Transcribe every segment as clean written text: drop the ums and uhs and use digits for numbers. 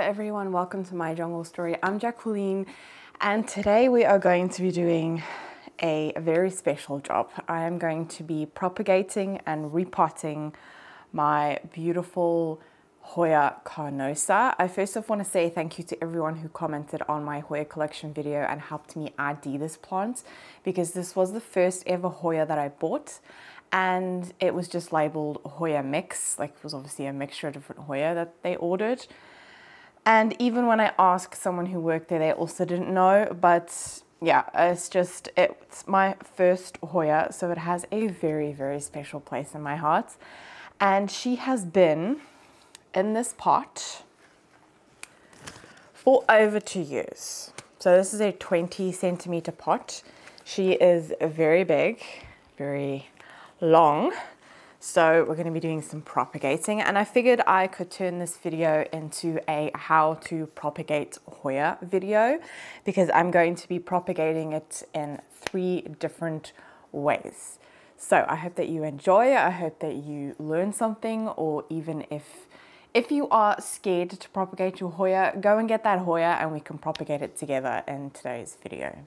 everyone, welcome to my jungle story. I'm Jacqueline and today we are going to be doing a very special job. I am going to be propagating and repotting my beautiful Hoya Carnosa. I first off want to say thank you to everyone who commented on my Hoya collection video and helped me ID this plant, because this was the first ever Hoya that I bought. And it was just labeled Hoya mix, like it was obviously a mixture of different Hoya that they ordered. And even when I asked someone who worked there, they also didn't know. But yeah, it's my first Hoya, so it has a very, very special place in my heart. And she has been in this pot for over 2 years. So this is a 20 centimeter pot. She is very big, very long, so we're going to be doing some propagating, and I figured I could turn this video into a how to propagate Hoya video, because I'm going to be propagating it in 3 different ways. So I hope that you enjoy, I hope that you learn something, or even if you are scared to propagate your Hoya, go and get that Hoya and we can propagate it together in today's video.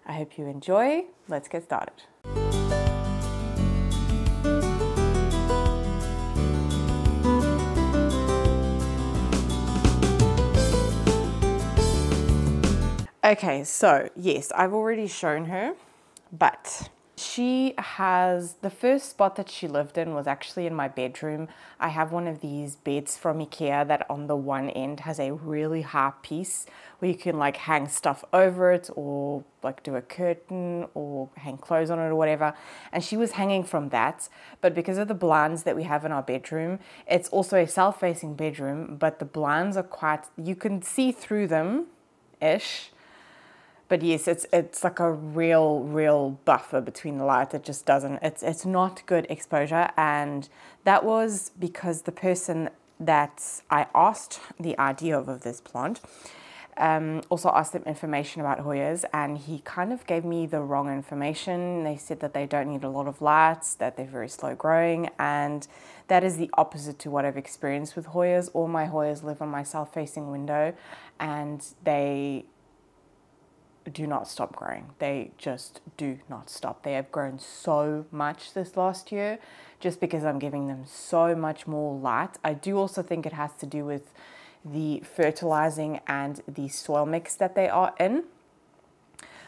I hope you enjoy. Let's get started. Okay, so yes, I've already shown her, but she has, the first spot that she lived in was actually in my bedroom. I have one of these beds from IKEA that on the one end has a really high piece where you can like hang stuff over it, or like do a curtain or hang clothes on it or whatever. And she was hanging from that, but because of the blinds that we have in our bedroom, it's also a south-facing bedroom, but the blinds are quite, you can see through them-ish. But yes, it's like a real buffer between the light. It just doesn't, it's not good exposure. And that was because the person that I asked the idea of this plant, also asked them information about Hoyas, and he kind of gave me the wrong information. They said that they don't need a lot of lights, that they're very slow growing, and that is the opposite to what I've experienced with Hoyas. All my Hoyas live on my south-facing window, and they do not stop growing. They just do not stop. They have grown so much this last year just because I'm giving them so much more light. I do also think it has to do with the fertilizing and the soil mix that they are in.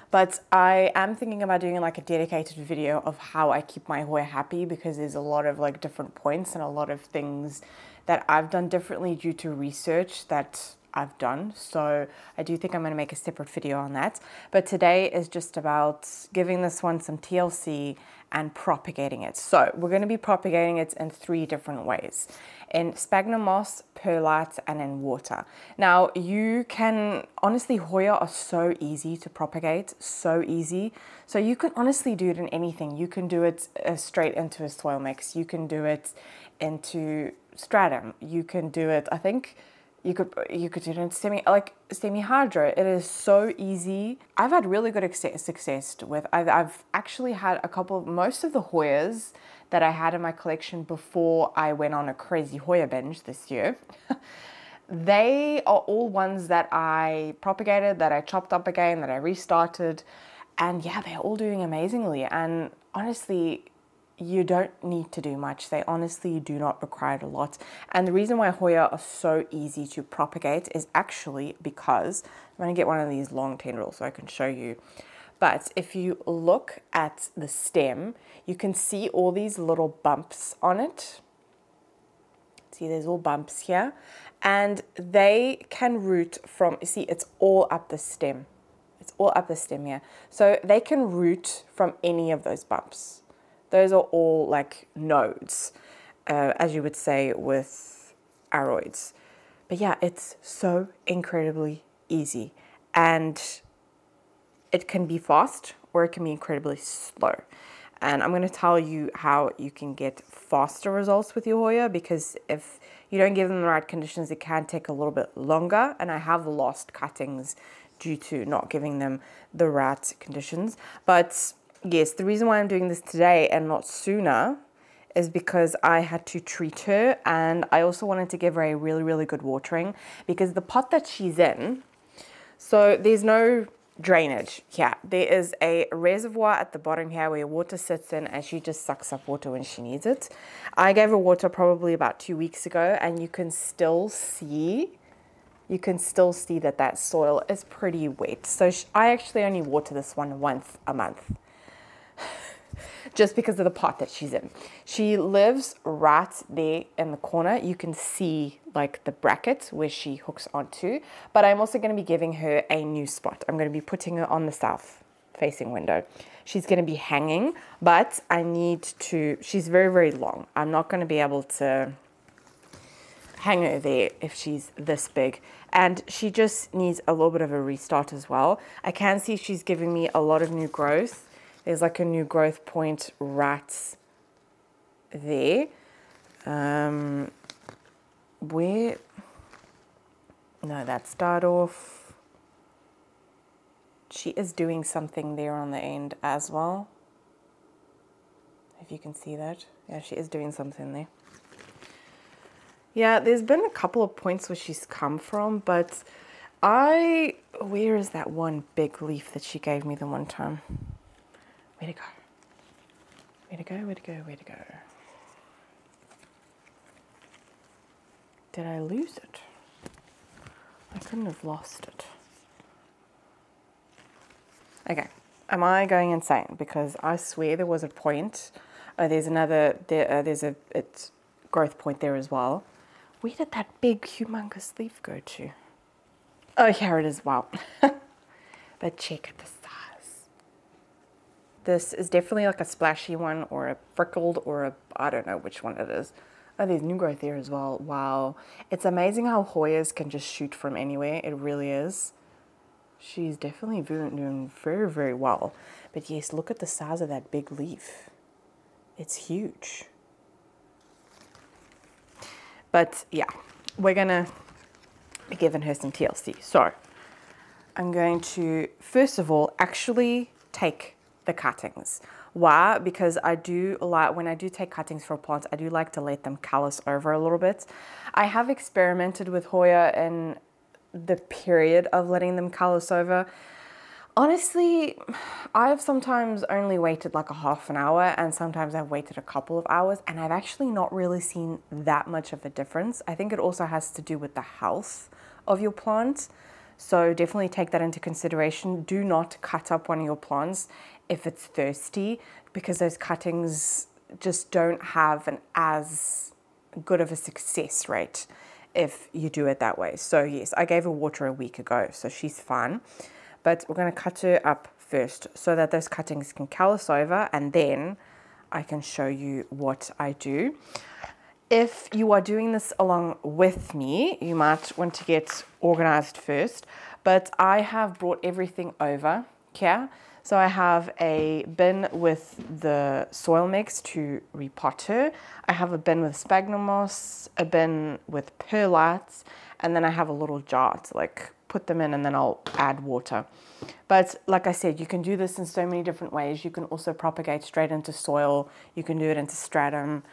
But I am thinking about doing like a dedicated video of how I keep my Hoya happy, because there's a lot of like different points and a lot of things that I've done differently due to research that I've done. So I do think I'm going to make a separate video on that. But today is just about giving this one some TLC and propagating it. So we're going to be propagating it in 3 different ways: in sphagnum moss, perlite, and in water. Now you can, honestly, Hoya are so easy to propagate, so easy. So you can honestly do it in anything. You can do it straight into a soil mix. You can do it into stratum. You can do it, I think, you could do it in semi-hydro. It is so easy. I've had really good success with, I've actually had most of the Hoyas that I had in my collection before I went on a crazy Hoya binge this year. They are all ones that I propagated, that I chopped up again, that I restarted. And yeah, they're all doing amazingly. And honestly, you don't need to do much. They honestly do not require a lot. And the reason why Hoya are so easy to propagate is actually because, I'm going to get one of these long tendrils so I can show you. But if you look at the stem, you can see all these little bumps on it. See, there's all bumps here. And they can root from, see, it's all up the stem. It's all up the stem here. So they can root from any of those bumps. Those are all like nodes, as you would say with aroids. But yeah, it's so incredibly easy. And it can be fast or it can be incredibly slow. And I'm going to tell you how you can get faster results with your Hoya, because if you don't give them the right conditions, it can take a little bit longer. And I have lost cuttings due to not giving them the right conditions. But yes, the reason why I'm doing this today and not sooner is because I had to treat her, and I also wanted to give her a really, really good watering, because the pot that she's in, so there's no drainage here. There is a reservoir at the bottom here where water sits in, and she just sucks up water when she needs it. I gave her water probably about 2 weeks ago, and you can still see that that soil is pretty wet. So I actually only water this one once a month, just because of the pot that she's in. She lives right there in the corner. You can see like the bracket where she hooks onto, but I'm also going to be giving her a new spot. I'm going to be putting her on the south facing window. She's going to be hanging, but she's very, very long. I'm not going to be able to hang her there if she's this big, and she just needs a little bit of a restart as well. I can see she's giving me a lot of new growth. There's like a new growth point right there. No, that's died off. She is doing something there on the end as well. If you can see that. Yeah, she is doing something there. Yeah, there's been a couple of points where she's come from, but where is that one big leaf that she gave me the one time? Where'd it go? Where'd it go? Where'd it go? Where'd it go? Did I lose it? I couldn't have lost it. Okay, am I going insane? Because I swear there was a point. Oh, there's a growth point there as well. Where did that big, humongous leaf go to? Oh, here it is. Wow. But check the size. This is definitely like a splashy one, or a freckled, or I don't know which one it is. Oh, there's new growth there as well. Wow. It's amazing how Hoyas can just shoot from anywhere. It really is. She's definitely doing very, very well. But yes, look at the size of that big leaf. It's huge. But yeah, we're going to be giving her some TLC. So I'm going to, first of all, actually take the cuttings. Why? Because I do like, when I do take cuttings for plants, I do like to let them callus over a little bit. I have experimented with Hoya in the period of letting them callus over. Honestly, I've sometimes only waited like a half an hour, and sometimes I've waited a couple of hours, and I've actually not really seen that much of a difference. I think it also has to do with the health of your plant. So definitely take that into consideration. Do not cut up one of your plants if it's thirsty, because those cuttings just don't have an as good of a success rate if you do it that way. So yes, I gave her water a week ago, so she's fine. But we're going to cut her up first so that those cuttings can callus over, and then I can show you what I do. If you are doing this along with me, you might want to get organized first, but I have brought everything over here. So I have a bin with the soil mix to repot her. I have a bin with sphagnum moss, a bin with perlite, and then I have a little jar to like put them in, and then I'll add water. But like I said, you can do this in so many different ways. You can also propagate straight into soil. You can do it into stratum,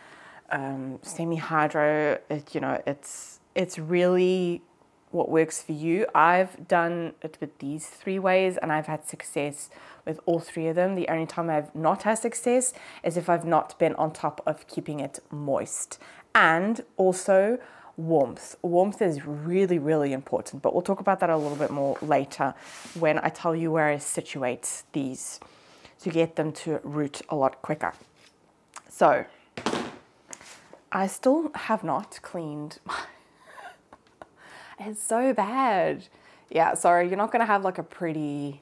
semi-hydro. It's really what works for you. I've done it with these 3 ways, and I've had success with all 3 of them. The only time I've not had success is if I've not been on top of keeping it moist. And also warmth. Warmth is really, really important, but we'll talk about that a little bit more later when I tell you where I situate these to get them to root a lot quicker. So I still have not cleaned. It's so bad. Yeah, sorry, you're not going to have like a pretty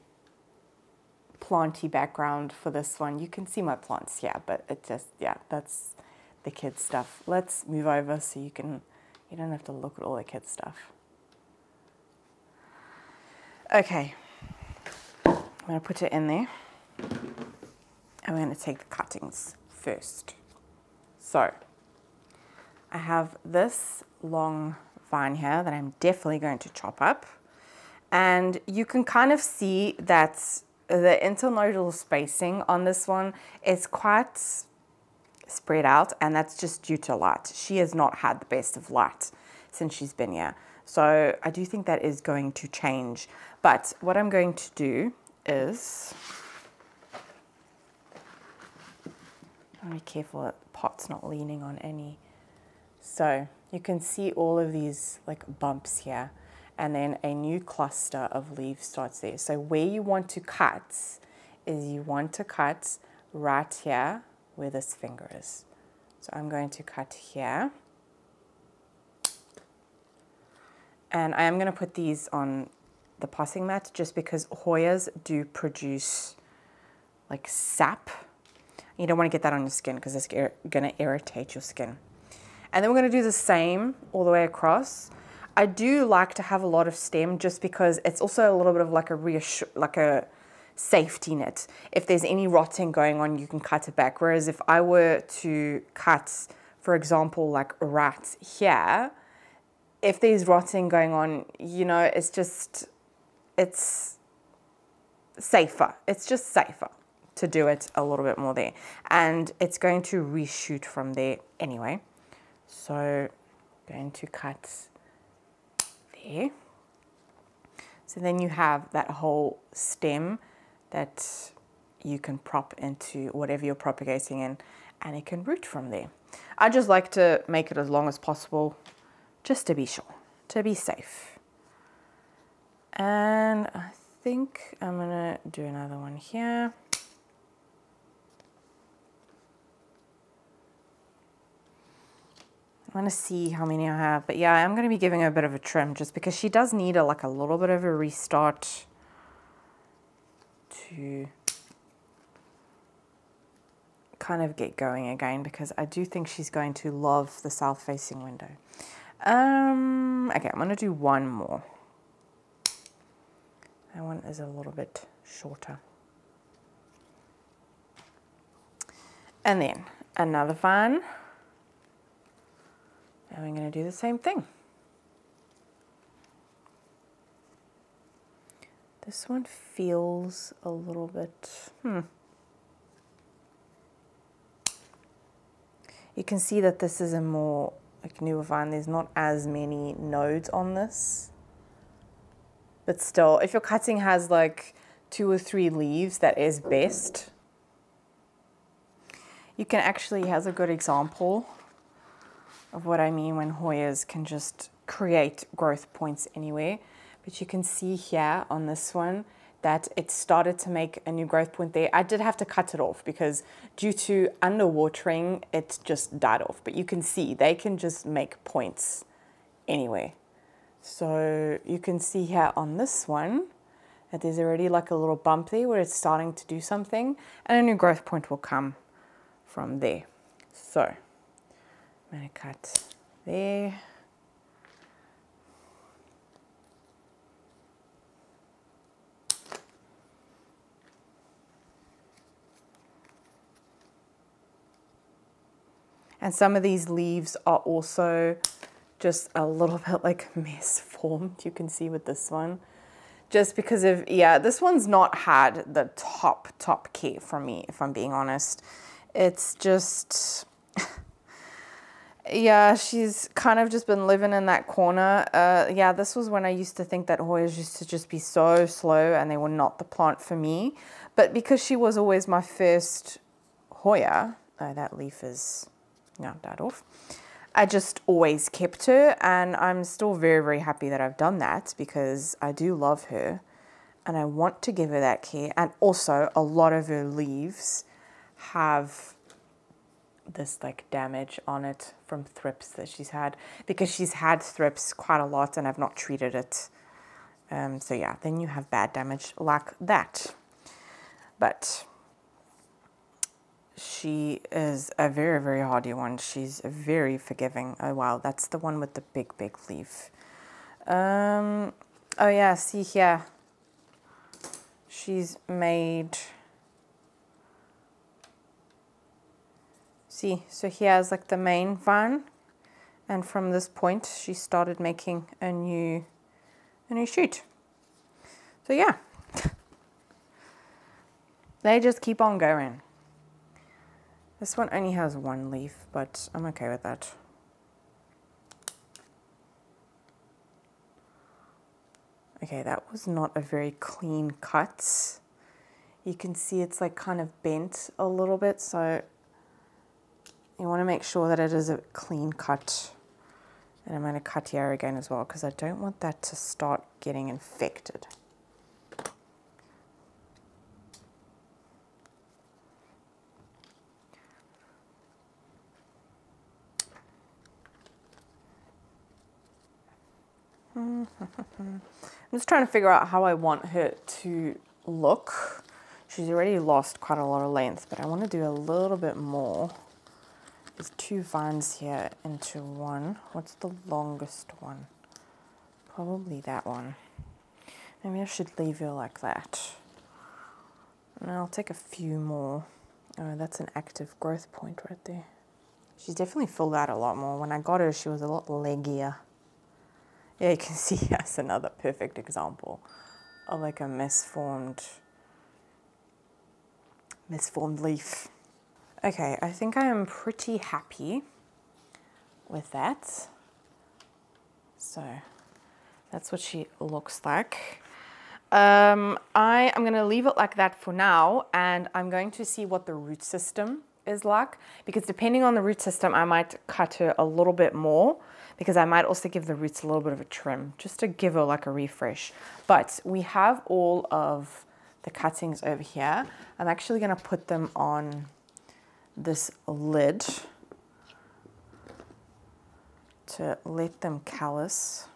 planty background for this one. You can see my plants, yeah, but it just, yeah, that's the kids' stuff. Let's move over so you don't have to look at all the kids' stuff. Okay, I'm going to put it in there, and we're going to take the cuttings first. So I have this long vine here that I'm definitely going to chop up, and you can kind of see that the internodal spacing on this one is quite spread out, and that's just due to light. She has not had the best of light since she's been here. So I do think that is going to change. But what I'm going to do is, be careful that the pot's not leaning on any. So you can see all of these like bumps here, and then a new cluster of leaves starts there. So where you want to cut is you want to cut right here where this finger is. So I'm going to cut here. And I am going to put these on the potting mat just because Hoyas do produce like sap. You don't want to get that on your skin because it's going to irritate your skin. And then we're going to do the same all the way across. I do like to have a lot of stem just because it's also a little bit of like a safety net. If there's any rotting going on, you can cut it back. Whereas if I were to cut, for example, like right here, if there's rotting going on, you know, it's safer. It's just safer to do it a little bit more there. And it's going to reshoot from there anyway. So I'm going to cut there. So then you have that whole stem that you can prop into whatever you're propagating in, and it can root from there. I just like to make it as long as possible, just to be sure, to be safe. And I think I'm gonna do another one here. I want to see how many I have, but yeah, I'm going to be giving her a bit of a trim just because she does need like a little bit of a restart to kind of get going again, because I do think she's going to love the south-facing window. Okay, I'm going to do one more. That one is a little bit shorter. And then another vine. And we're going to do the same thing. This one feels a little bit, You can see that this is a more like newer vine. There's not as many nodes on this. But still, if your cutting has like 2 or 3 leaves, that is best. You can actually, here's a good example of what I mean when Hoyas can just create growth points anywhere. But you can see here on this one that it started to make a new growth point there. I did have to cut it off because due to underwatering, it just died off. But you can see they can just make points anywhere. So you can see here on this one that there's already like a little bump there where it's starting to do something, and a new growth point will come from there. So I'm going to cut there. And some of these leaves are also just a little bit like mess formed. You can see with this one. Just because of, yeah, this one's not had the top care from me, if I'm being honest. It's just, yeah, she's kind of just been living in that corner. Yeah, this was when I used to think that Hoyas used to just be so slow and they were not the plant for me. But because she was always my first Hoya, that leaf is, yeah, died off. I just always kept her, and I'm still very, very happy that I've done that because I do love her and I want to give her that care. And also a lot of her leaves have this like damage on it from thrips that she's had, because she's had thrips quite a lot and I've not treated it. So yeah, then you have bad damage like that. But she is a very, very hardy one. She's very forgiving. Oh wow, that's the one with the big leaf. Oh yeah, see here. She's made, see, so here's like the main vine, and from this point she started making a new shoot. So yeah, they just keep on going. This one only has one leaf, but I'm okay with that. Okay, that was not a very clean cut. You can see it's like kind of bent a little bit, so you want to make sure that it is a clean cut. And I'm going to cut here again as well because I don't want that to start getting infected. I'm just trying to figure out how I want her to look. She's already lost quite a lot of length, but I want to do a little bit more. There's 2 vines here into one. What's the longest one? Probably that one. Maybe I should leave her like that. And I'll take a few more. Oh, that's an active growth point right there. She's definitely filled out a lot more. When I got her, she was a lot leggier. Yeah, you can see that's another perfect example of like a misformed leaf. Okay, I think I am pretty happy with that. So that's what she looks like. I am going to leave it like that for now, and I'm going to see what the root system is like, because depending on the root system, I might cut her a little bit more, because I might also give the roots a little bit of a trim, just to give her like a refresh. But we have all of the cuttings over here. I'm actually going to put them on this lid to let them callus.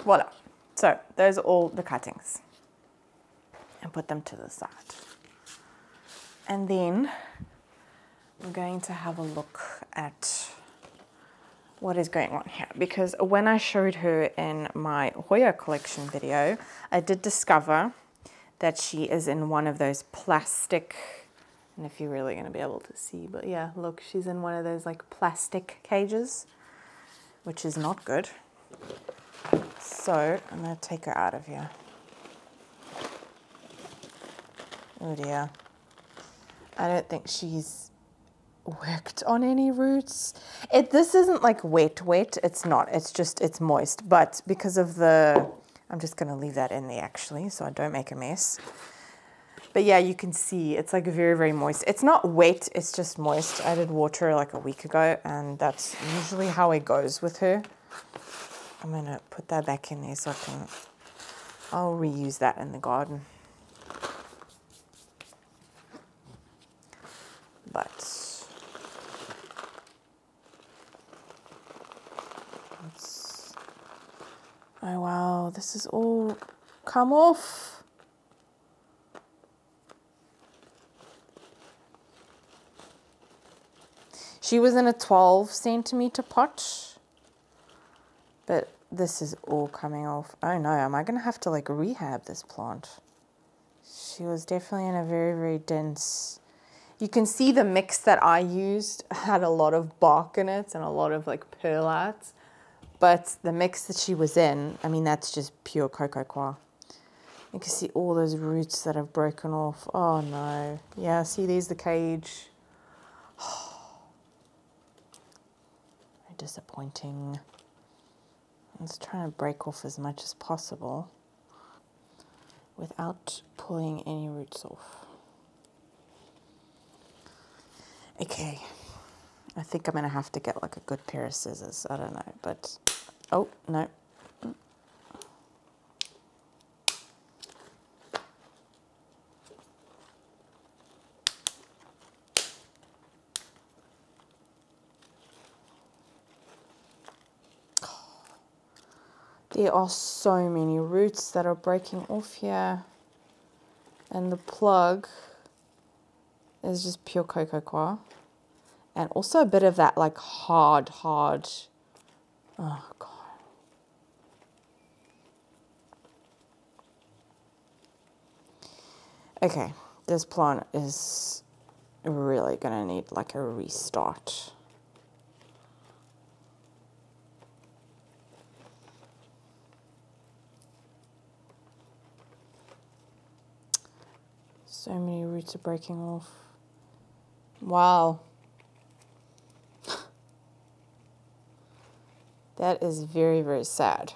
Voila. So those are all the cuttings, and put them to the side. And then I'm going to have a look at what is going on here, because when I showed her in my Hoya collection video, I did discover that she is in one of those plastic, and if you're really going to be able to see, but yeah, look, she's in one of those like plastic cages, which is not good. So I'm going to take her out of here. Oh dear. I don't think she's worked on any roots. This isn't like wet, it's not. It's moist. But because of I'm just going to leave that in there actually, so I don't make a mess. But yeah, you can see it's like very, very moist. It's not wet, it's just moist. I did water her like a week ago, and that's usually how it goes with her. I'm going to put that back in there so I'll reuse that in the garden. But oh wow, this is all come off. She was in a 12 centimeter pot. But this is all coming off. Oh no, am I going to have to like rehab this plant? She was definitely in a very, very dense. You can see the mix that I used had a lot of bark in it and a lot of like perlite. But the mix that she was in, I mean, that's just pure cocoa coir. You can see all those roots that have broken off. Oh no. Yeah, see, there's the cage. Very disappointing. I'm just trying to break off as much as possible without pulling any roots off. Okay, I think I'm going to have to get like a good pair of scissors. I don't know, but oh no. There are so many roots that are breaking off here, and the plug is just pure cocoa coir, and also a bit of that like hard, oh god. Okay, this plant is really gonna need like a restart. So many roots are breaking off. Wow. That is very, very sad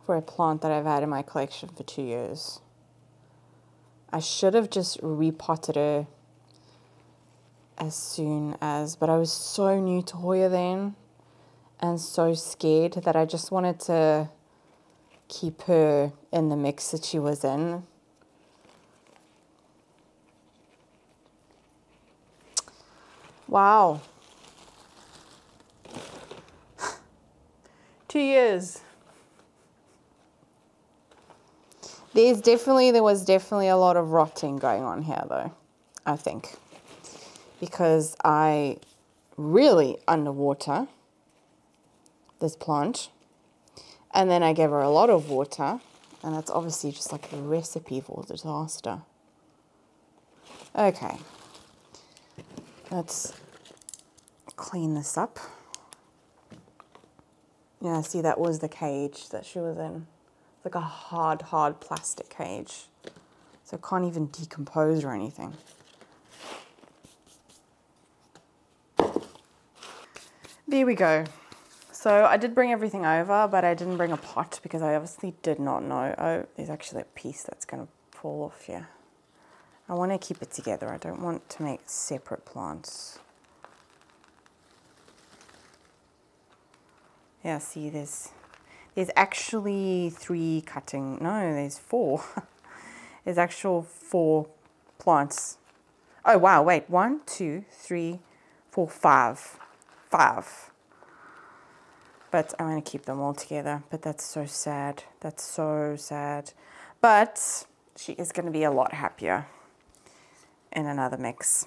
for a plant that I've had in my collection for 2 years. I should have just repotted her as soon as, but I was so new to Hoya then and so scared that I just wanted to keep her in the mix that she was in. Wow. 2 years. There was definitely a lot of rotting going on here though, I think. Because I really underwater this plant. And then I gave her a lot of water. And that's obviously just like a recipe for disaster. Okay. Let's clean this up. Yeah, see, that was the cage that she was in. It's like a hard plastic cage. So it can't even decompose or anything. There we go. So I did bring everything over, but I didn't bring a pot because I obviously did not know. Oh, there's actually a piece that's going to fall off here. I want to keep it together. I don't want to make separate plants. Yeah, see, there's actually 3 cutting. No, there's 4. There's actual 4 plants. Oh, wow, wait. 1, 2, 3, 4, 5. 5. But I'm going to keep them all together. But that's so sad. That's so sad. But she is going to be a lot happier in another mix.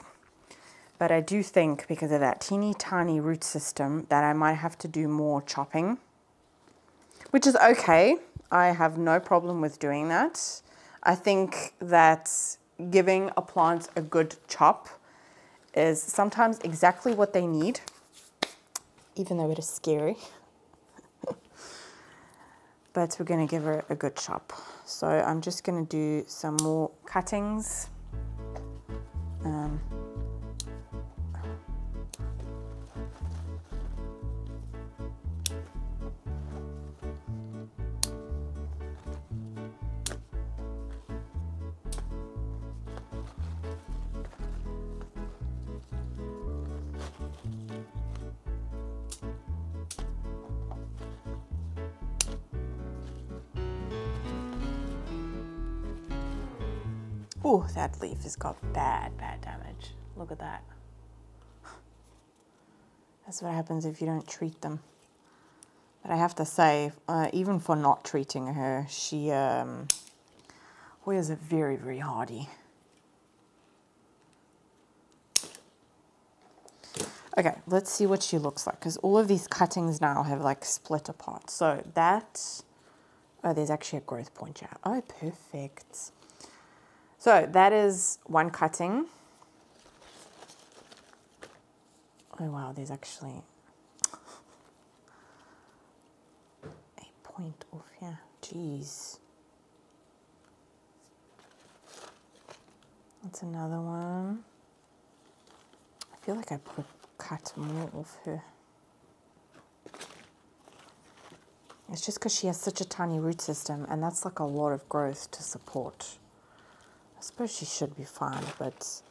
But I do think because of that teeny tiny root system that I might have to do more chopping, which is okay. I have no problem with doing that. I think that giving a plant a good chop is sometimes exactly what they need, even though it is scary. But we're going to give her a good chop. So I'm just going to do some more cuttings. Oh, that leaf has got bad damage. Look at that. That's what happens if you don't treat them. But I have to say, even for not treating her, Hoya's a very, very hardy. Okay, let's see what she looks like, because all of these cuttings now have like split apart. So that, oh, there's actually a growth point here. Oh, perfect. So that is one cutting. Oh wow, there's actually a point off here. Jeez. That's another one. I feel like I cut more off her. It's just because she has such a tiny root system, and that's like a lot of growth to support. I suppose she should be fine, but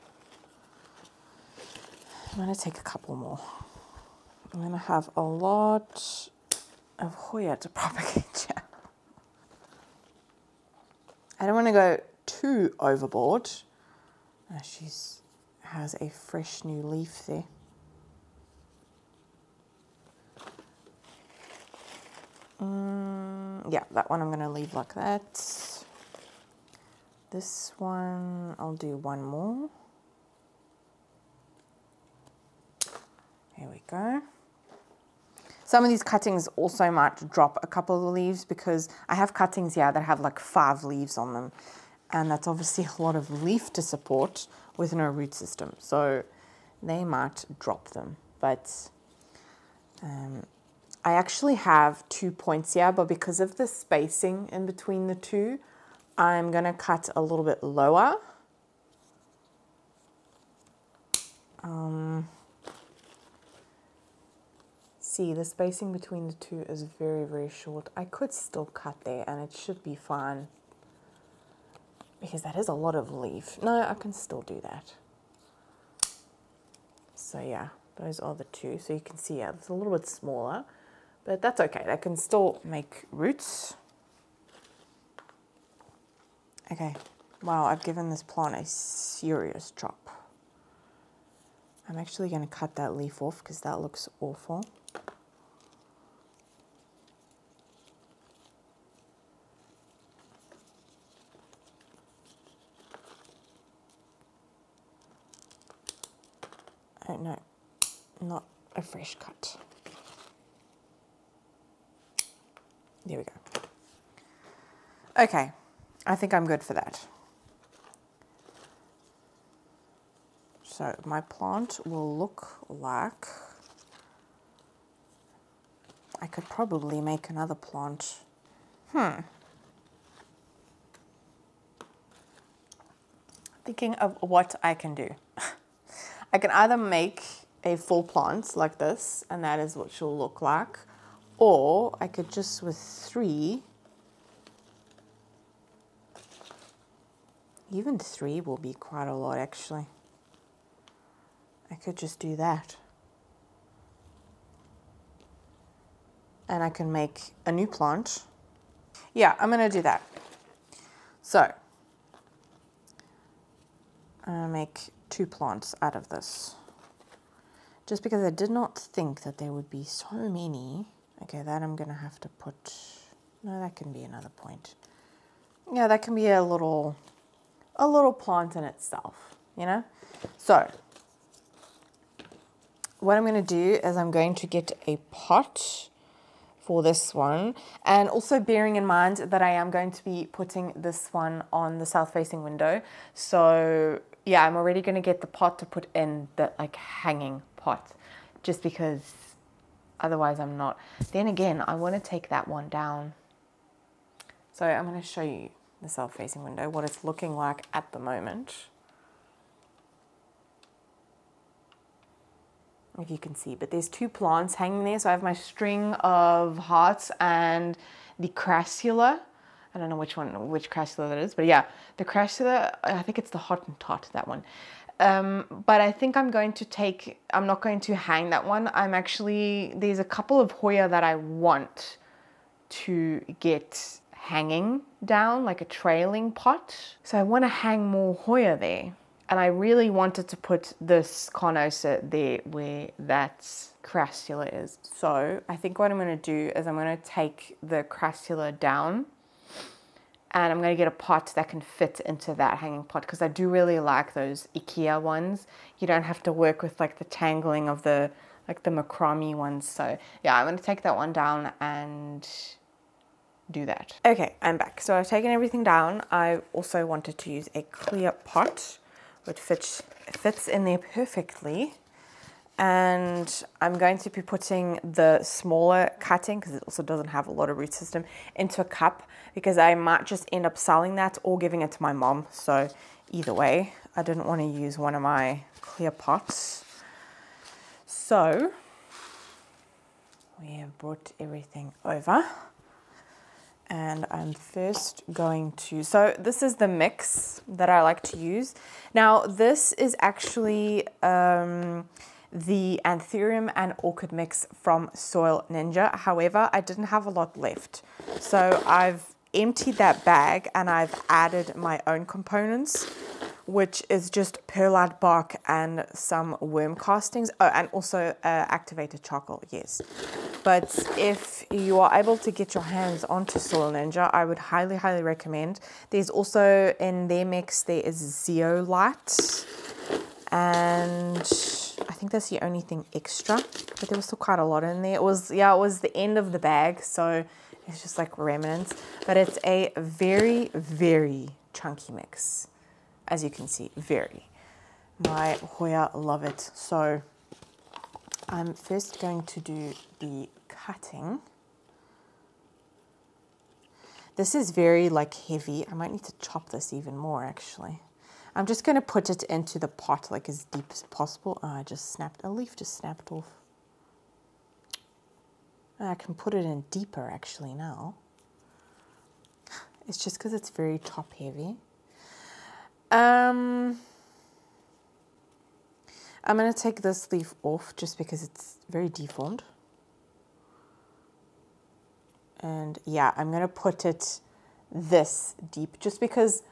I'm going to take a couple more. I'm going to have a lot of Hoya to propagate here. I don't want to go too overboard. She has a fresh new leaf there. Yeah, that one I'm going to leave like that. This one, I'll do one more. Here we go. Some of these cuttings also might drop a couple of leaves because I have cuttings here that have like 5 leaves on them. And that's obviously a lot of leaf to support with no root system. So they might drop them. But I actually have 2 points here, but because of the spacing in between the two, I'm going to cut a little bit lower. See, the spacing between the two is very, very short. I could still cut there and it should be fine, because that is a lot of leaf. No, I can still do that. So yeah, those are the two. So you can see, yeah, it's a little bit smaller, but that's okay. They can still make roots. Okay, wow, I've given this plant a serious chop. I'm actually going to cut that leaf off because that looks awful. Oh no, not a fresh cut. There we go. Okay, I think I'm good for that. So my plant will look like, I could probably make another plant. Thinking of what I can do. I can either make a full plant like this, and that is what she'll look like, or I could just with 3, even 3 will be quite a lot actually. I could just do that. And I can make a new plant. Yeah, I'm gonna do that. So, I'm gonna make 2 plants out of this. Just because I did not think that there would be so many. Okay, that I'm gonna have to put, no, that can be another point. Yeah, that can be a little plant in itself, you know? So, what I'm going to do is I'm going to get a pot for this one, and also bearing in mind that I am going to be putting this one on the south facing window. So yeah, I'm already going to get the pot to put in the like hanging pot, just because otherwise I'm not. Then again, I want to take that one down. So I'm going to show you the south facing window, what it's looking like at the moment. If you can see, but there's 2 plants hanging there. So I have my string of hearts and the crassula. I don't know which crassula that is, but yeah, the crassula, I think it's the Hottentot, that one. But I think I'm not going to hang that one. There's a couple of Hoya that I want to get hanging down, like a trailing pot. So I want to hang more Hoya there. And I really wanted to put this Carnosa there where that crassula is. So I think what I'm going to do is I'm going to take the crassula down, and I'm going to get a pot that can fit into that hanging pot, because I do really like those IKEA ones. You don't have to work with like the tangling of the macrame ones. So yeah, I'm going to take that one down and do that. Okay, I'm back. So I've taken everything down. I also wanted to use a clear pot, which fits in there perfectly. And I'm going to be putting the smaller cutting, because it also doesn't have a lot of root system, into a cup, because I might just end up selling that or giving it to my mom. So either way, I didn't want to use one of my clear pots. So we have brought everything over. And I'm first going to, so this is the mix that I like to use. Now this is actually the Anthurium and Orchid mix from Soil Ninja. However, I didn't have a lot left. So I've emptied that bag and I've added my own components, which is just perlite bark and some worm castings. Oh, and also activated charcoal, yes. But if you are able to get your hands onto Soil Ninja, I would highly, highly recommend. There's also in their mix, there is zeolite, and I think that's the only thing extra, but there was still quite a lot in there. It was the end of the bag, so it's just like remnants, but it's a very, very chunky mix. As you can see, very. My Hoya love it. So I'm first going to do the cutting. This is very like heavy. I might need to chop this even more actually. I'm just going to put it into the pot like as deep as possible. Oh, a leaf just snapped off. I can put it in deeper actually now. It's just because it's very top heavy. I'm going to take this leaf off just because it's very deformed. And yeah, I'm going to put it this deep just because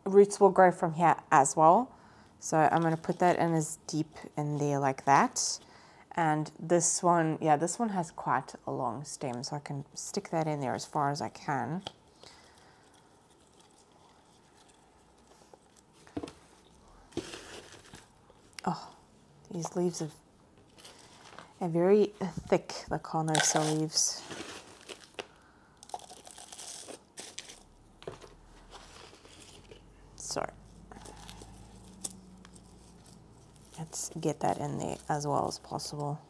roots will grow from here as well. So I'm going to put that in as deep in there like that. And this one, yeah, this one has quite a long stem, so I can stick that in there as far as I can. Oh, these leaves are very thick, the Carnosa leaves. So let's get that in there as well as possible.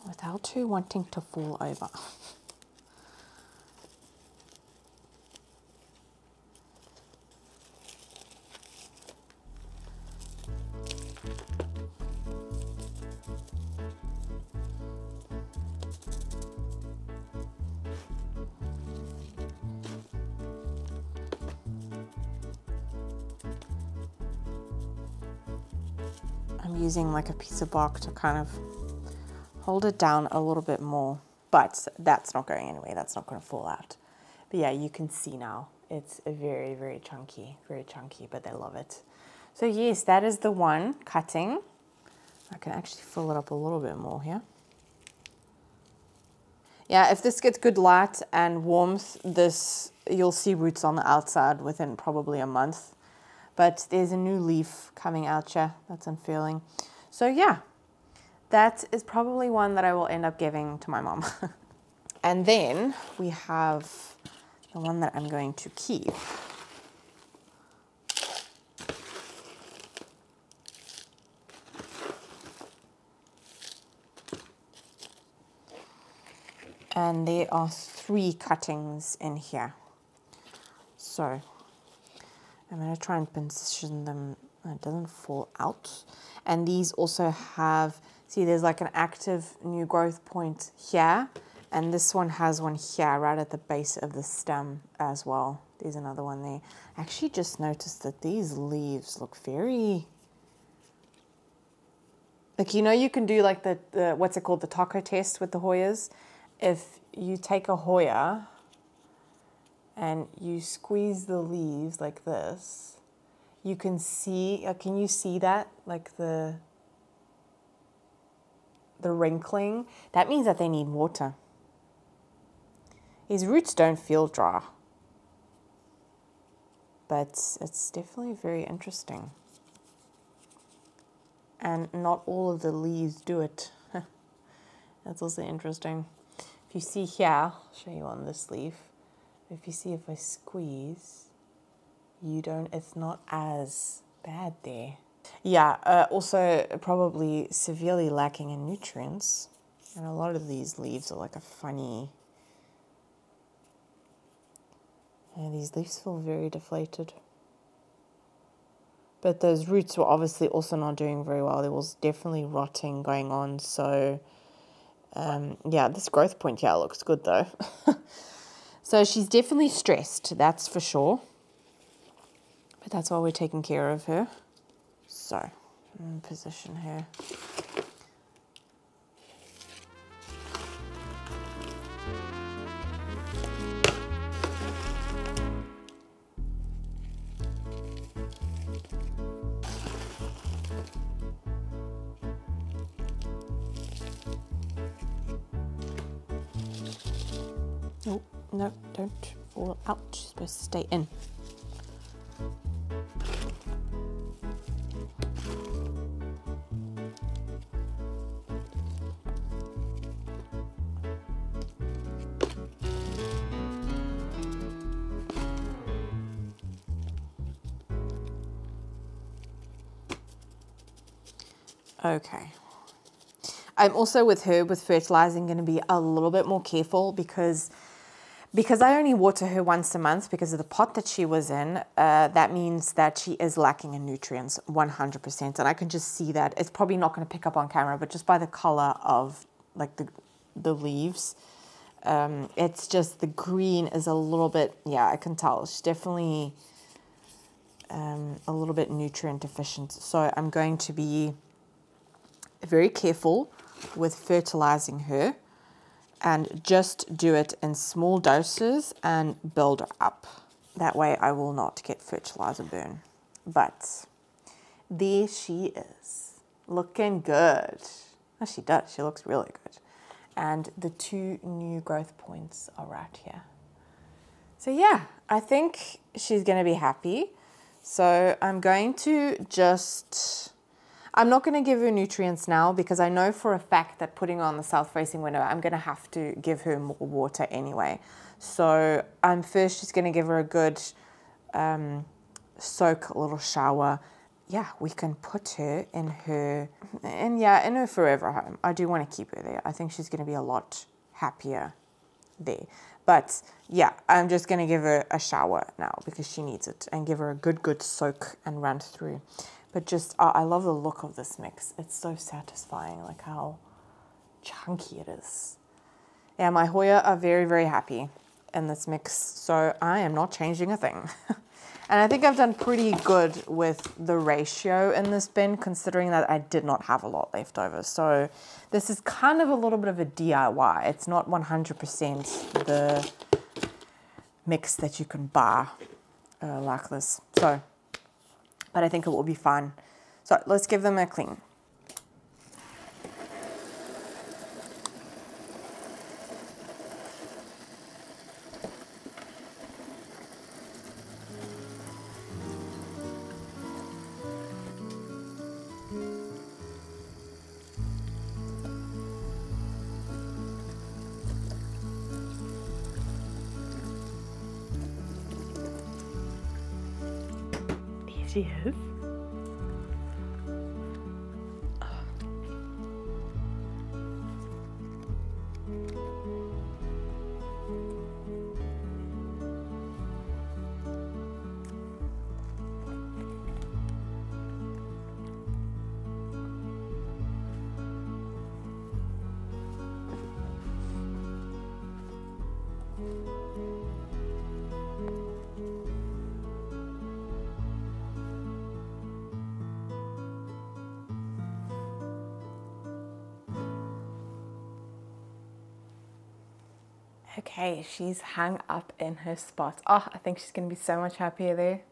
Without her wanting to fall over. I'm using like a piece of bark to kind of hold it down a little bit more, but that's not going anywhere. That's not going to fall out. But yeah, you can see now it's very, very chunky, but they love it. So yes, that is the one cutting. I can actually fill it up a little bit more here. Yeah, if this gets good light and warmth, you'll see roots on the outside within probably a month. But there's a new leaf coming out here that's unfurling. So yeah, that is probably one that I will end up giving to my mom. And then we have the one that I'm going to keep. And there are 3 cuttings in here. So I'm going to try and position them so it doesn't fall out. And these also have, see, there's like an active new growth point here. And this one has one here right at the base of the stem as well. There's another one there. I actually just noticed that these leaves look very, like, you know, you can do like the what's it called, the taco test with the Hoyas. If you take a Hoya and you squeeze the leaves like this, you can see, can you see that? Like the wrinkling? That means that they need water. His roots don't feel dry, but it's definitely very interesting. And not all of the leaves do it. That's also interesting. If you see here, I'll show you on this leaf. If you see, if I squeeze, it's not as bad there. Yeah, also probably severely lacking in nutrients. And a lot of these leaves are like a funny, yeah, these leaves feel very deflated. But those roots were obviously also not doing very well. There was definitely rotting going on. So yeah, this growth point here looks good though. So she's definitely stressed, that's for sure. But that's why we're taking care of her. So, position her. Oh, no, don't fall out. She's supposed to stay in. Okay. I'm also with her with fertilizing going to be a little bit more careful because I only water her once a month because of the pot that she was in. That means that she is lacking in nutrients 100%. And I can just see that. It's probably not going to pick up on camera, but just by the color of like the leaves, it's just the green is a little bit, yeah, I can tell. She's definitely a little bit nutrient deficient. So I'm going to be very careful with fertilizing her and just do it in small doses and build her up. That way I will not get fertilizer burn. But there she is, looking good. Oh, she does, she looks really good. And the 2 new growth points are right here. So yeah, I think she's gonna be happy. So I'm going to just, I'm not going to give her nutrients now because I know for a fact that putting her on the south-facing window, I'm going to have to give her more water anyway. So I'm first just going to give her a good soak, a little shower. Yeah, we can put her in her, in her forever home. I do want to keep her there. I think she's going to be a lot happier there. But yeah, I'm just going to give her a shower now because she needs it and give her a good soak and run through. But just, I love the look of this mix. It's so satisfying, like how chunky it is. Yeah, my Hoya are very happy in this mix, so I am not changing a thing. And I think I've done pretty good with the ratio in this bin, considering that I did not have a lot left over. So this is kind of a little bit of a DIY. It's not 100% the mix that you can buy like this. So, but I think it will be fun. So let's give them a clean. There she is. Okay, she's hung up in her spot. Oh, I think she's going to be so much happier there.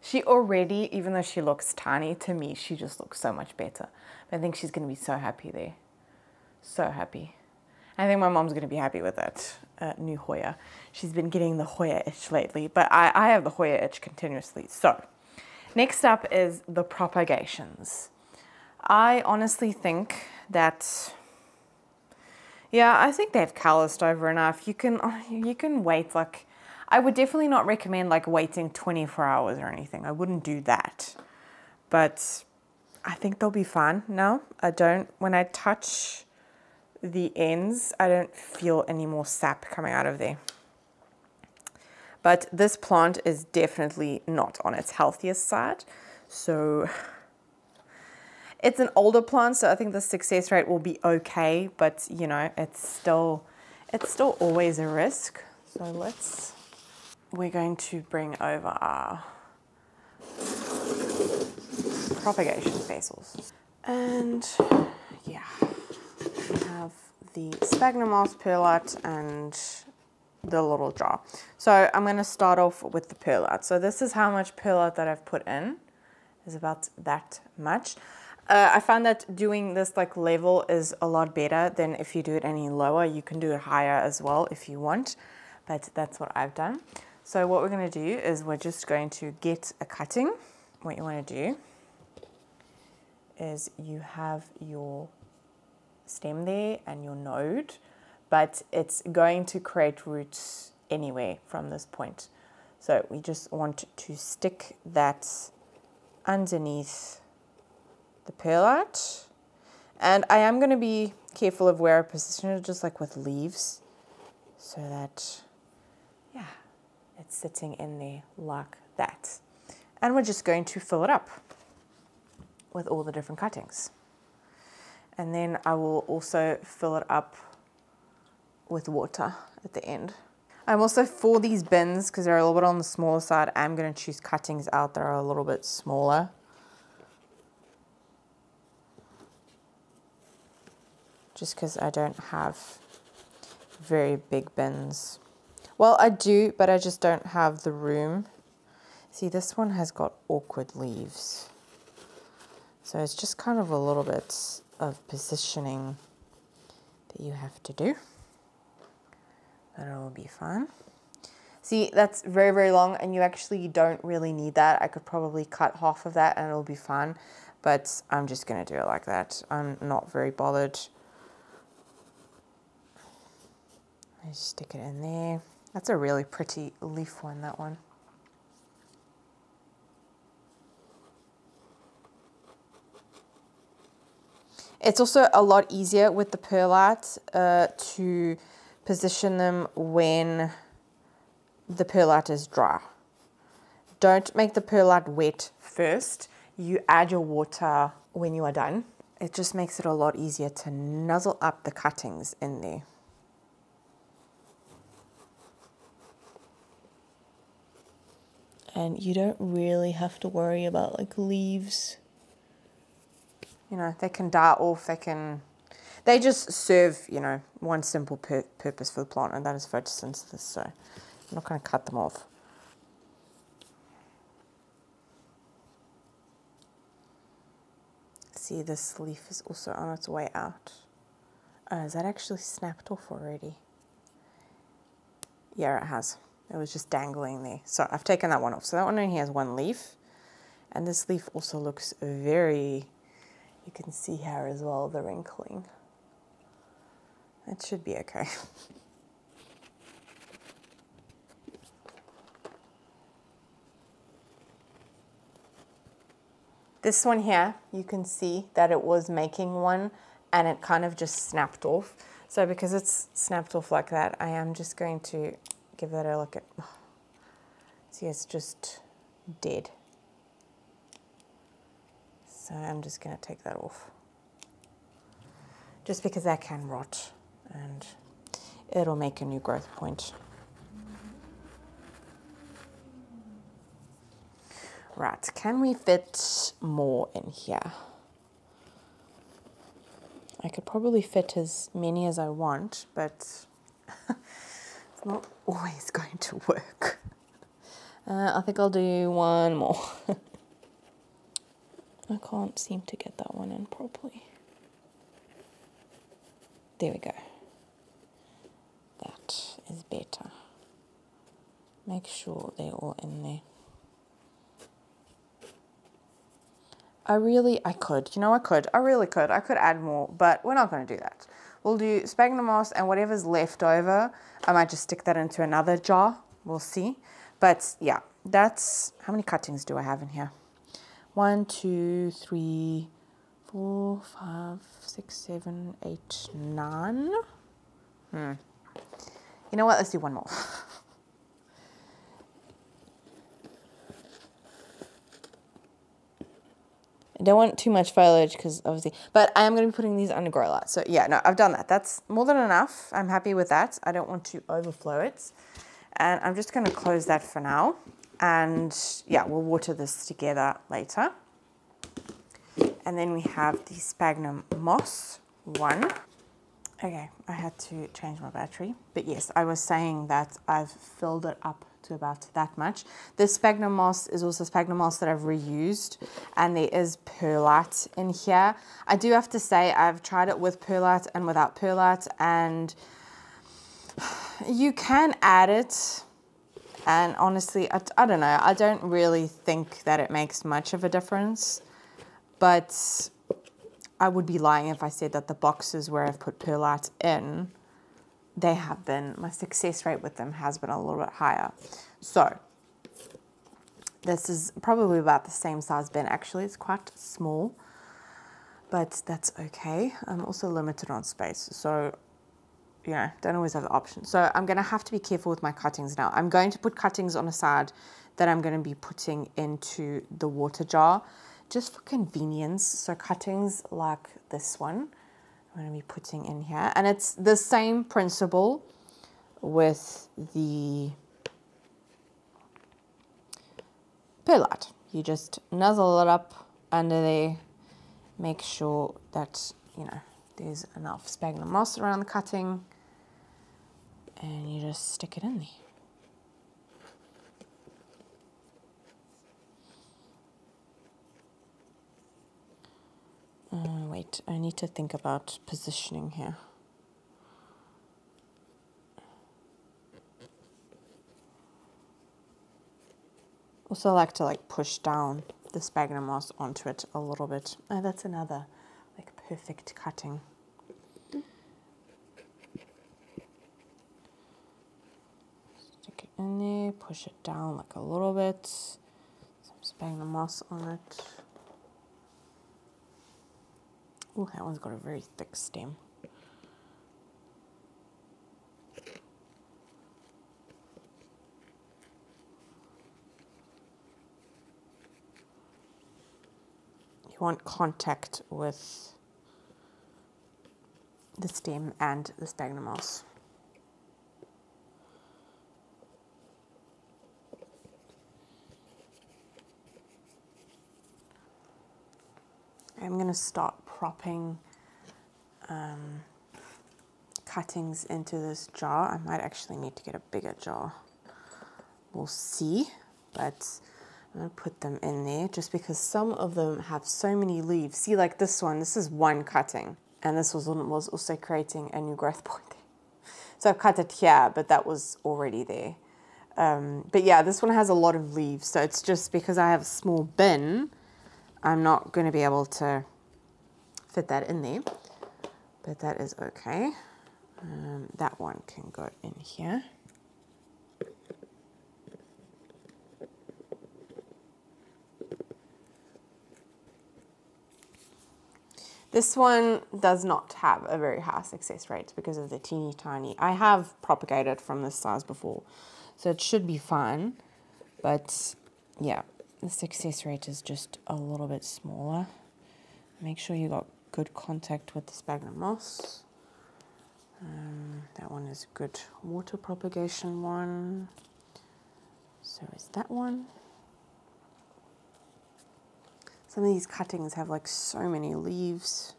She already, even though she looks tiny, to me, she just looks so much better. But I think she's going to be so happy there. So happy. I think my mom's going to be happy with that new Hoya. She's been getting the Hoya itch lately, but I have the Hoya itch continuously. So, next up is the propagations. I honestly think that... yeah, I think they've calloused over enough. You can wait, like, I would definitely not recommend like waiting 24 hours or anything. I wouldn't do that. But I think they'll be fine now. When I touch the ends, I don't feel any more sap coming out of there. But this plant is definitely not on its healthiest side. So it's an older plant, so I think the success rate will be okay, but you know, it's still always a risk. So we're going to bring over our propagation basils. And yeah, we have the sphagnum moss, perlite, and the little jar. So I'm going to start off with the perlite. So this is how much perlite that I've put in. Is about that much. I found that doing this like level is a lot better than if you do it any lower. You can do it higher as well if you want, but that's what I've done. So what we're going to do is we're just going to get a cutting. What you want to do is you have your stem there and your node, but it's going to create roots anyway from this point. So we just want to stick that underneath the perlite, And I am going to be careful of where I position it, just like with leaves, so that, yeah, it's sitting in there like that. And we're just going to fill it up with all the different cuttings. And then I will also fill it up with water at the end. I'm also, for these bins, because they're a little bit on the smaller side, I'm going to choose cuttings out that are a little bit smaller. Just because I don't have very big bins. Well, I do, but I just don't have the room. See, this one has got awkward leaves. So it's just kind of a little bit of positioning that you have to do. But it will be fine. See, that's very, very long, and you actually don't really need that. I could probably cut half of that and it'll be fine. But I'm just going to do it like that. I'm not very bothered. I just stick it in there. That's a really pretty leaf one, that one. It's also a lot easier with the perlite to position them when the perlite is dry. Don't make the perlite wet first. You add your water when you are done. It just makes it a lot easier to nuzzle up the cuttings in there. And you don't really have to worry about like leaves. You know, they can die off, they just serve, you know, one simple purpose for the plant, and that is photosynthesis, so I'm not going to cut them off. See, this leaf is also on its way out. Oh, is that actually snapped off already? Yeah, it has. It was just dangling there. So I've taken that one off. So that one only has one leaf. And this leaf also looks very, you can see here as well, the wrinkling. That should be okay. This one here, you can see that it was making one and it kind of just snapped off. So because it's snapped off like that, I am just going to give that a look at. See, it's just dead. So I'm just going to take that off. Just because that can rot and it'll make a new growth point. Right, can we fit more in here? I could probably fit as many as I want, but it's not always going to work. I think I'll do one more. I can't seem to get that one in properly. There we go. That is better. Make sure they're all in there. I really could. I could add more, but we're not going to do that. We'll do sphagnum moss, and whatever's left over, I might just stick that into another jar. We'll see. But yeah, that's, how many cuttings do I have in here? 1, 2, 3, 4, 5, 6, 7, 8, 9. You know what? Let's do one more. I don't want too much foliage because obviously, but I am going to be putting these under grow light. So yeah, no, I've done that. That's more than enough. I'm happy with that. I don't want to overflow it. And I'm just going to close that for now. And yeah, we'll water this together later. And then we have the sphagnum moss one. Okay, I had to change my battery. But yes, I was saying that I've filled it up to about that much. This sphagnum moss is also sphagnum moss that I've reused, and there is perlite in here. I do have to say I've tried it with perlite and without perlite, and you can add it, and honestly I don't know, I don't really think that it makes much of a difference, but I would be lying if I said that the boxes where I've put perlite in, they have been, my success rate with them has been a little bit higher. So this is probably about the same size bin. Actually, it's quite small. but that's okay. I'm also limited on space, so don't always have the option. So I'm gonna have to be careful with my cuttings now. I'm going to put cuttings on a side that I'm gonna be putting into the water jar just for convenience. So cuttings like this one, I'm gonna be putting in here. And it's the same principle with the perlite. You just nuzzle it up under there, make sure that, there's enough sphagnum moss around the cutting, and you just stick it in there. Wait, I need to think about positioning here. Also like to push down the sphagnum moss onto it a little bit. Oh, that's another perfect cutting. Stick it in there, push it down a little bit. Some sphagnum moss on it. Oh, that one's got a very thick stem. You want contact with the stem and the sphagnum moss. I'm going to start propping cuttings into this jar. I might actually need to get a bigger jar. We'll see, but I'm going to put them in there just because some of them have so many leaves. See, like this one, this is one cutting, and this was also creating a new growth point there. So I've cut it here, but that was already there. But yeah, this one has a lot of leaves, so it's just because I have a small bin, I'm not going to be able to fit that in there, but that is okay. That one can go in here. This one does not have a very high success rate because of the teeny tiny. I have propagated from this size before, so it should be fine. But yeah, the success rate is just a little bit smaller. Make sure you got good contact with the sphagnum moss. That one is a good water propagation one. So is that one. Some of these cuttings have so many leaves.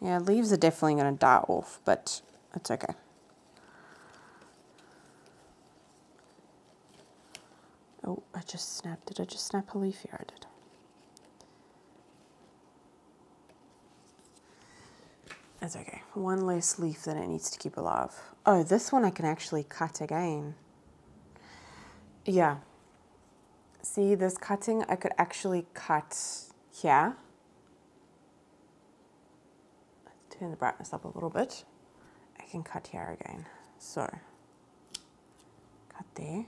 Yeah, leaves are definitely going to die off, but it's okay. Oh, I just snapped. Did I just snap a leaf? Yeah, I did. That's okay. One less leaf that it needs to keep alive. Oh, this one I can actually cut again. Yeah. See, this cutting I could actually cut here. Let's turn the brightness up a little bit. I can cut here again. So, cut there.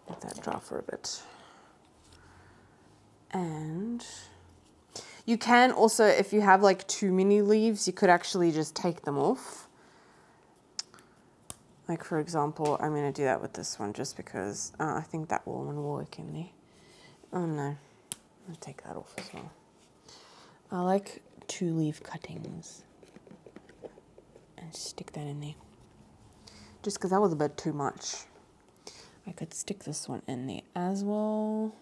Let that dry for a bit. And you can also, if you have too many leaves, you could actually just take them off. For example, I'm going to do that with this one just because I think that one will work in there. Oh no, I'll take that off as well. I like 2-leaf cuttings and stick that in there. Just because that was a bit too much. I could stick this one in there as well.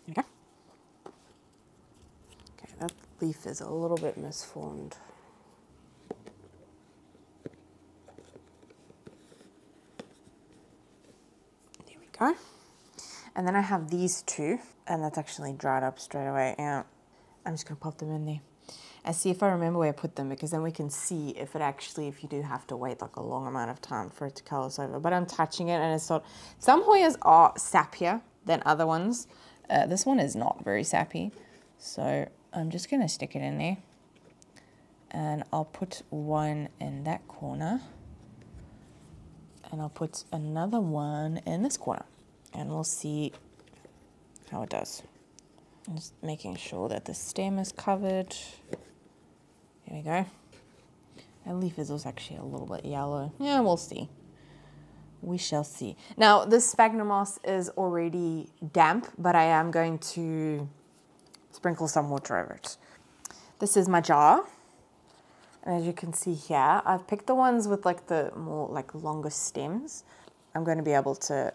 Okay. Okay, that leaf is a little bit misformed. There we go. And then I have these two, and that's actually dried up straight away. Yeah, I'm just gonna pop them in there and see if I remember where I put them, because then we can see if it actually, if you do have to wait a long amount of time for it to callus over. But I'm touching it and it's not, some Hoyas are sappier than other ones. This one is not very sappy. So I'm just gonna stick it in there and I'll put one in that corner and I'll put another one in this corner. and we'll see how it does. I'm just making sure that the stem is covered. There we go. That leaf is also actually a little bit yellow. Yeah, we'll see. We shall see. Now, this sphagnum moss is already damp, but I am going to sprinkle some water over it. This is my jar. And as you can see here, I've picked the ones with like the more like longer stems. I'm going to be able to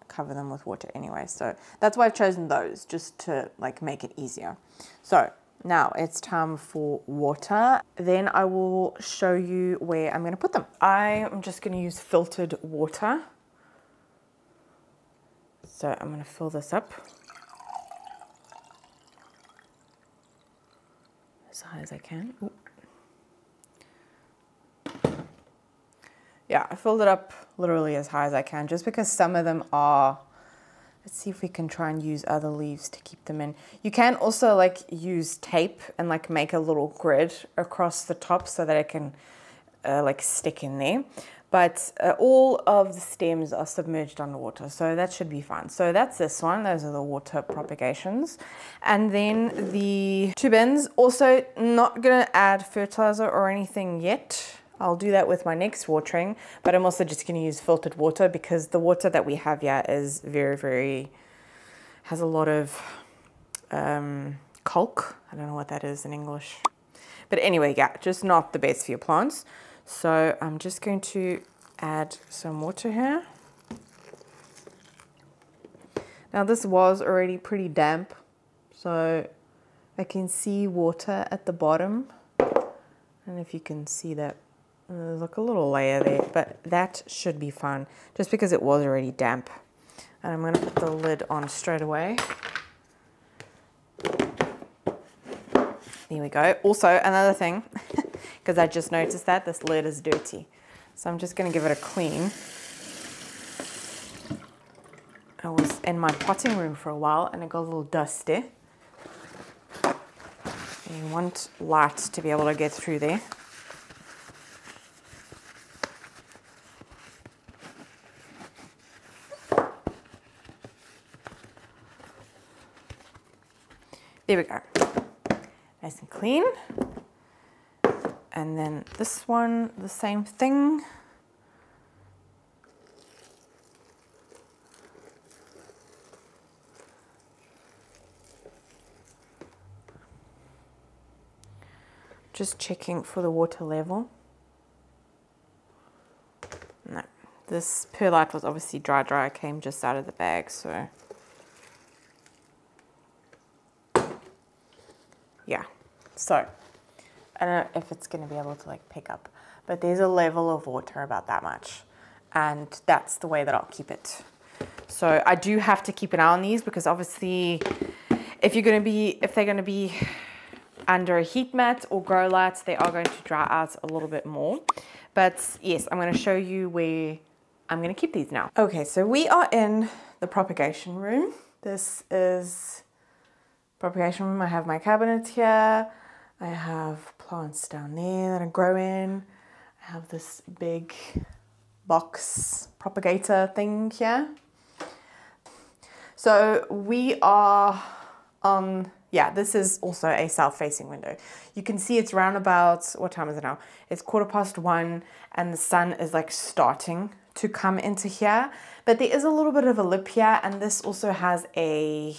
cover them with water anyway. So that's why I've chosen those, just to like make it easier. So now it's time for water. Then I will show you where I'm going to put them. I am just going to use filtered water. So I'm going to fill this up as high as I can. Ooh. Yeah, I filled it up literally as high as I can, just because some of them are, let's see if we can try and use other leaves to keep them in. You can also like use tape and like make a little grid across the top so that it can like stick in there. But all of the stems are submerged underwater, so that should be fine. So that's this one. Those are the water propagations. And then the 2 bins, also not gonna add fertilizer or anything yet. I'll do that with my next watering, but I'm also just going to use filtered water because the water that we have here is has a lot of caulk. I don't know what that is in English. But anyway, yeah, just not the best for your plants. So I'm just going to add some water here. Now this was already pretty damp, so I can see water at the bottom. And if you can see that, there's like a little layer there, but that should be fine just because it was already damp. And I'm going to put the lid on straight away. There we go. Also, another thing, because I just noticed that this lid is dirty. So I'm just going to give it a clean. I was in my potting room for a while and it got a little dusty. You want light to be able to get through there. There we go. Nice and clean. And then this one, the same thing. Just checking for the water level. No, this perlite was obviously dry. It came just out of the bag, so yeah. So I don't know if it's going to be able to like pick up, but there's a level of water about that much, and that's the way that I'll keep it. So I do have to keep an eye on these because obviously if they're going to be under a heat mat or grow lights, they are going to dry out a little bit more. But yes, I'm going to show you where I'm going to keep these now. Okay, so we are in the propagation room. This is propagation room. I have my cabinet here. I have plants down there that are growing. I have this big box propagator thing here. So we are on, yeah, this is also a south-facing window. You can see it's round about, what time is it now? It's 1:15 and the sun is like starting to come into here. But there is a little bit of a lip here, and this also has a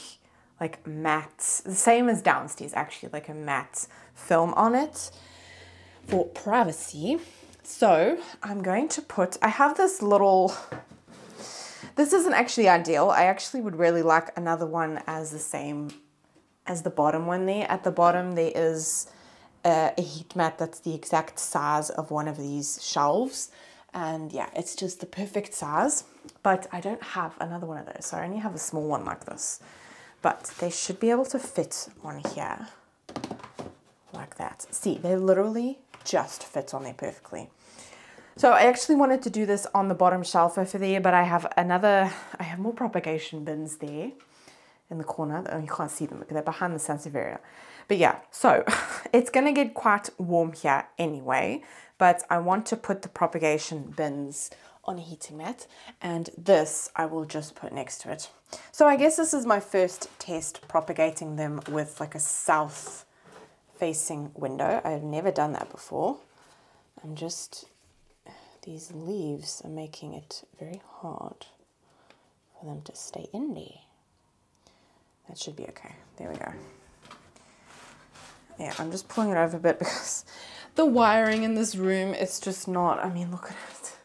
like matte, the same as downstairs actually, like a matte film on it for privacy. So I'm going to put, I have this little, this isn't actually ideal. I actually would really like another one as the same as the bottom one there. At the bottom there is a heat mat that's the exact size of one of these shelves. And yeah, it's just the perfect size, but I don't have another one of those. So I only have a small one like this, but they should be able to fit on here like that. See, they literally just fit on there perfectly. So I actually wanted to do this on the bottom shelf over there, but I have more propagation bins there in the corner. Oh, you can't see them because they're behind the Sansevieria. But yeah, so it's going to get quite warm here anyway, but I want to put the propagation bins on a heating mat, and this I will just put next to it. So I guess this is my first test propagating them with like a south facing window. I've never done that before. These leaves are making it very hard for them to stay in there. That should be okay. There we go. Yeah, I'm just pulling it over a bit because the wiring in this room, it's just not, I mean, look at it.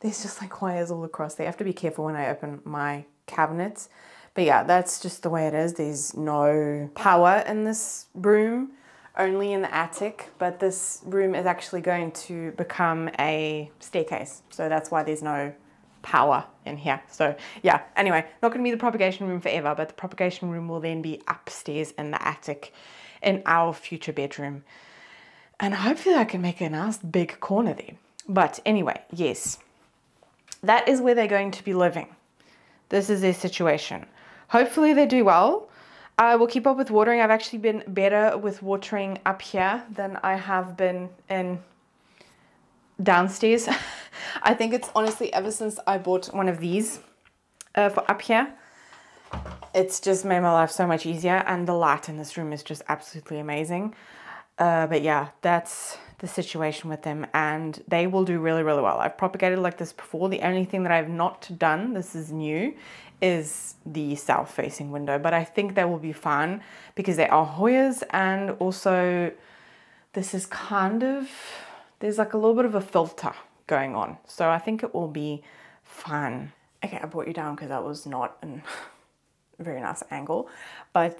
There's just like wires all across. They have to be careful when I open my cabinets. But yeah, that's just the way it is. There's no power in this room, only in the attic. But this room is actually going to become a staircase. So that's why there's no power in here. So yeah, anyway, not going to be the propagation room forever, but the propagation room will then be upstairs in the attic in our future bedroom. And hopefully I can make a nice big corner there. But anyway, yes, that is where they're going to be living. This is their situation. Hopefully they do well. I will keep up with watering. I've actually been better with watering up here than I have been in downstairs. I think it's honestly ever since I bought one of these for up here. It's just made my life so much easier, and the light in this room is just absolutely amazing. But yeah, that's the situation with them, and they will do really, really well. I've propagated like this before. The only thing that I've not done, this is new, is the south-facing window. But I think they will be fine because they are Hoyas, and also this is kind of, there's like a little bit of a filter going on. So I think it will be fine. Okay, I brought you down because that was not a very nice angle. But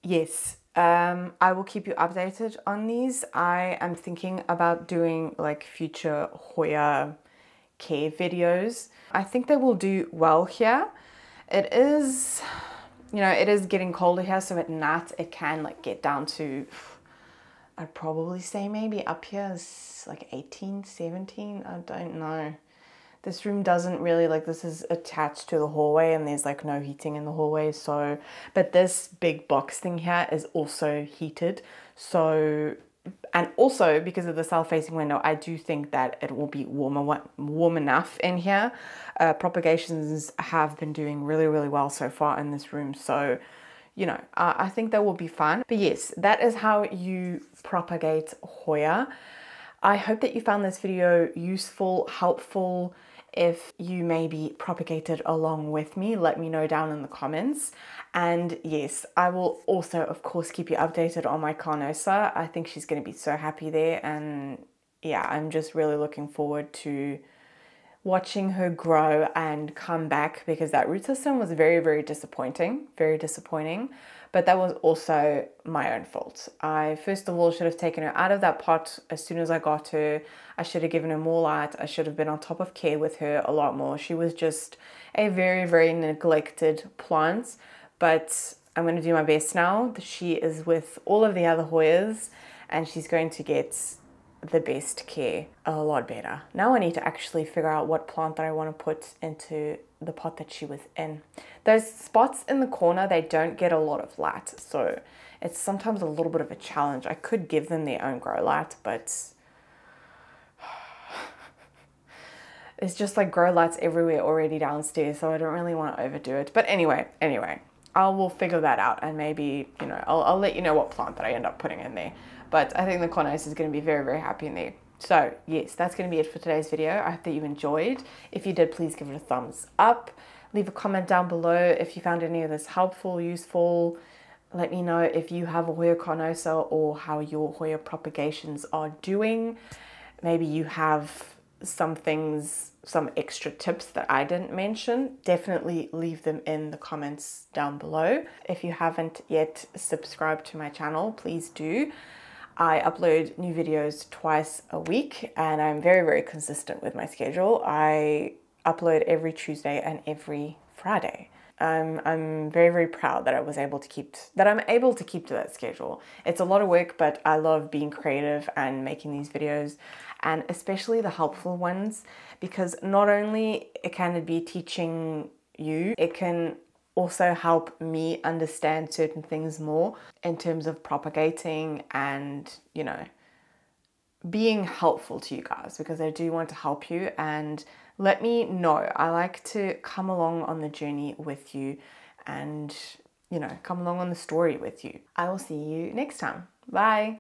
yes, I will keep you updated on these. I am thinking about doing like future Hoya care videos. I think they will do well here. It is, you know, it is getting colder here, so at night it can like get down to, I'd probably say maybe up here is like 18, 17, I don't know. This room doesn't really, like, this is attached to the hallway and there's like no heating in the hallway, so, but this big box thing here is also heated. So, and also because of the south-facing window, I do think that it will be warm enough in here. Propagations have been doing really, really well so far in this room, so, you know, I think that will be fun. But yes, that is how you propagate Hoya. I hope that you found this video useful, helpful. If you maybe propagated along with me, let me know down in the comments. And yes, I will also, of course, keep you updated on my Carnosa. I think she's going to be so happy there. And yeah, I'm just really looking forward to watching her grow and come back, because that root system was very, very disappointing, very disappointing. But that was also my own fault. I, first of all, should have taken her out of that pot as soon as I got her. I should have given her more light. I should have been on top of care with her a lot more. She was just a very, very neglected plant. But I'm going to do my best now. She is with all of the other Hoyas and she's going to get the best care, a lot better. Now I need to actually figure out what plant that I want to put into the pot that she was in. Those spots in the corner, they don't get a lot of light, so it's sometimes a little bit of a challenge. I could give them their own grow light, but it's just like grow lights everywhere already downstairs, so I don't really want to overdo it. But anyway, I will figure that out, and maybe, you know, I'll let you know what plant that I end up putting in there. But I think the Carnosa is going to be very, very happy in there. So yes, that's going to be it for today's video. I hope that you enjoyed. If you did, please give it a thumbs up. Leave a comment down below if you found any of this helpful, useful. Let me know if you have a Hoya Carnosa or how your Hoya propagations are doing. Maybe you have some things, some extra tips that I didn't mention. Definitely leave them in the comments down below. If you haven't yet subscribed to my channel, please do. I upload new videos twice a week and I'm very, very consistent with my schedule. I upload every Tuesday and every Friday. I'm very, very proud that I was able to keep, that I'm able to keep to that schedule. It's a lot of work, but I love being creative and making these videos, and especially the helpful ones, because not only can it be teaching you, it can also help me understand certain things more in terms of propagating and, you know, being helpful to you guys, because I do want to help you, and let me know. I like to come along on the journey with you and, you know, come along on the story with you. I will see you next time. Bye.